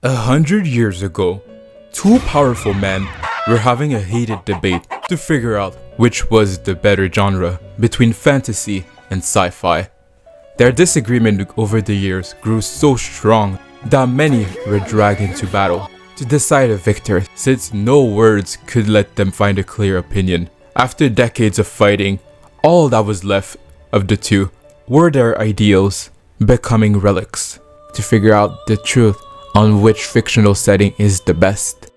100 years ago, two powerful men were having a heated debate to figure out which was the better genre between fantasy and sci-fi. Their disagreement over the years grew so strong that many were dragged into battle to decide a victor, since no words could let them find a clear opinion. After decades of fighting, all that was left of the two were their ideals becoming relics to figure out the truth on which fictional setting is the best.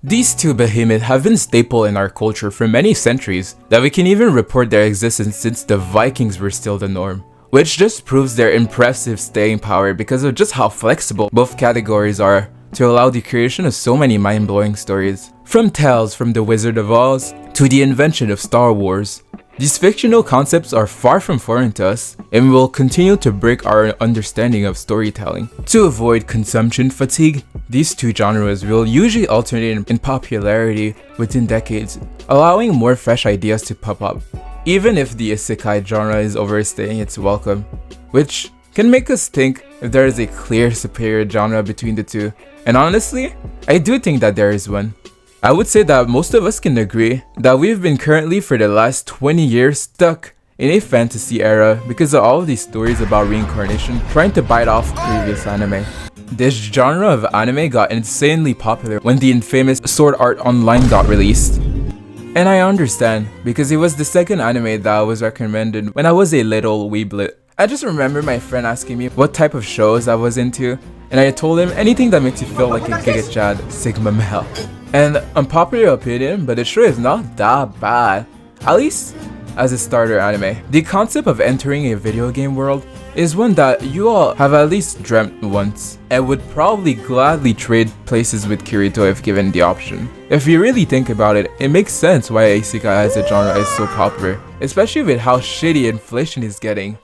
These two behemoths have been staple in our culture for many centuries, that we can even report their existence since the Vikings were still the norm, which just proves their impressive staying power because of just how flexible both categories are to allow the creation of so many mind-blowing stories. From tales from the Wizard of Oz to the invention of Star Wars, these fictional concepts are far from foreign to us and will continue to break our understanding of storytelling. To avoid consumption fatigue, these two genres will usually alternate in popularity within decades, allowing more fresh ideas to pop up, even if the Isekai genre is overstaying its welcome, which can make us think if there is a clear superior genre between the two. And honestly, I do think that there is one. I would say that most of us can agree that we've been currently for the last 20 years stuck in a fantasy era because of all of these stories about reincarnation trying to bite off previous anime. This genre of anime got insanely popular when the infamous Sword Art Online got released. And I understand, because it was the second anime that was recommended when I was a little weeblet. I just remember my friend asking me what type of shows I was into, and I told him anything that makes you feel like a Giga Chad Sigma male. And unpopular opinion, but the show is not that bad, at least as a starter anime. The concept of entering a video game world is one that you all have at least dreamt once, and would probably gladly trade places with Kirito if given the option. If you really think about it, it makes sense why Isekai as a genre is so popular, especially with how shitty inflation is getting.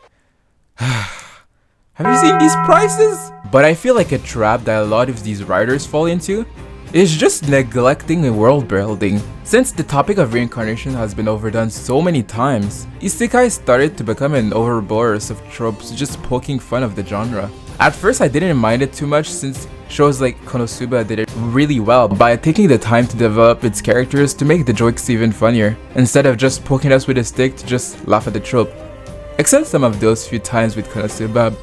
Have you seen these prices? But I feel like a trap that a lot of these writers fall into is just neglecting a world building. Since the topic of reincarnation has been overdone so many times, Isekai started to become an overboard of tropes just poking fun of the genre. At first I didn't mind it too much since shows like Konosuba did it really well by taking the time to develop its characters to make the jokes even funnier, instead of just poking us with a stick to just laugh at the trope. Except some of those few times with Konosuba,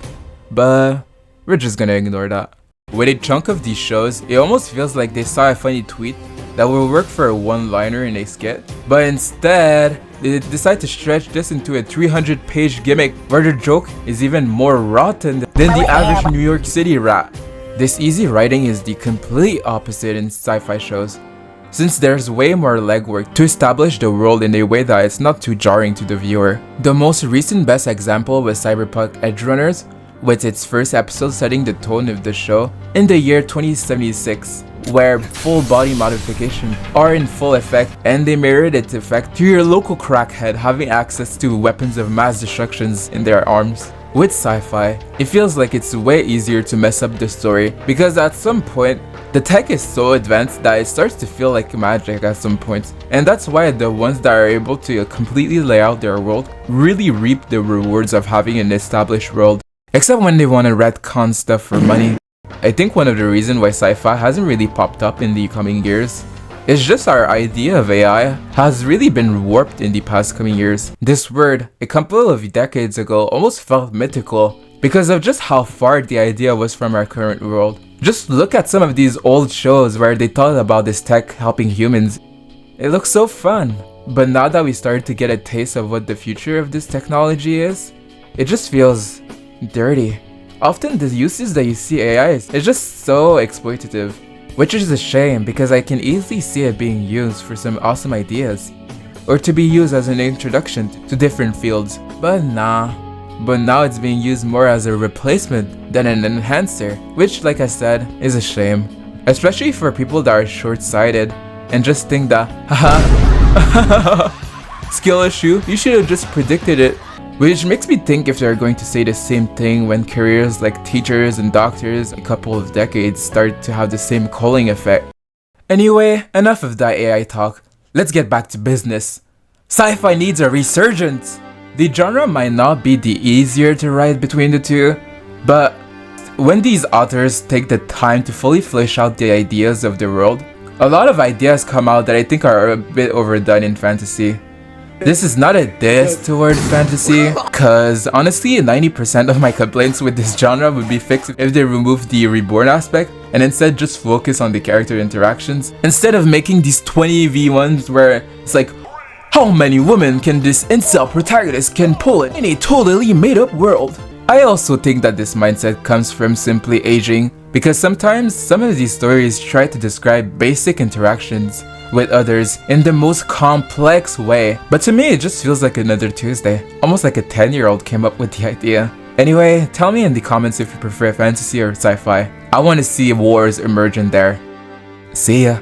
but we're just gonna ignore that. With a chunk of these shows, it almost feels like they saw a funny tweet that will work for a one-liner in a skit, but instead, they decide to stretch this into a 300-page gimmick where the joke is even more rotten than the average New York City rat. This easy writing is the complete opposite in sci-fi shows, since there's way more legwork to establish the world in a way that it's not too jarring to the viewer. The most recent best example was Cyberpunk Edgerunners, with its first episode setting the tone of the show in the year 2076, where full body modification are in full effect, and they mirrored its effect to your local crackhead having access to weapons of mass destructions in their arms. With sci-fi, it feels like it's way easier to mess up the story because at some point, the tech is so advanced that it starts to feel like magic at some point, and that's why the ones that are able to completely lay out their world really reap the rewards of having an established world. Except when they want to retcon stuff for money. I think one of the reasons why sci-fi hasn't really popped up in the coming years is just our idea of AI has really been warped in the past coming years. This word, a couple of decades ago, almost felt mythical because of just how far the idea was from our current world. Just look at some of these old shows where they thought about this tech helping humans. It looks so fun. But now that we started to get a taste of what the future of this technology is, it just feels dirty. Often the uses that you see AI is just so exploitative, which is a shame because I can easily see it being used for some awesome ideas, or to be used as an introduction to different fields. But now it's being used more as a replacement than an enhancer, which, like I said, is a shame. Especially for people that are short-sighted and just think that, haha, skill issue, you should have just predicted it. Which makes me think if they're going to say the same thing when careers like teachers and doctors a couple of decades start to have the same culling effect. Anyway, enough of that AI talk. Let's get back to business. Sci-fi needs a resurgence. The genre might not be the easier to write between the two, but when these authors take the time to fully flesh out the ideas of the world, a lot of ideas come out that I think are a bit overdone in fantasy. This is not a diss toward fantasy, cause honestly 90% of my complaints with this genre would be fixed if they removed the reborn aspect and instead just focus on the character interactions, instead of making these 20v1s where it's like, how many women can this incel protagonist can pull in a totally made up world? I also think that this mindset comes from simply aging, because sometimes some of these stories try to describe basic interactions with others in the most complex way, but to me it just feels like another Tuesday, almost like a 10-year-old came up with the idea. Anyway, tell me in the comments if you prefer fantasy or sci-fi. I want to see wars emerge in there. See ya.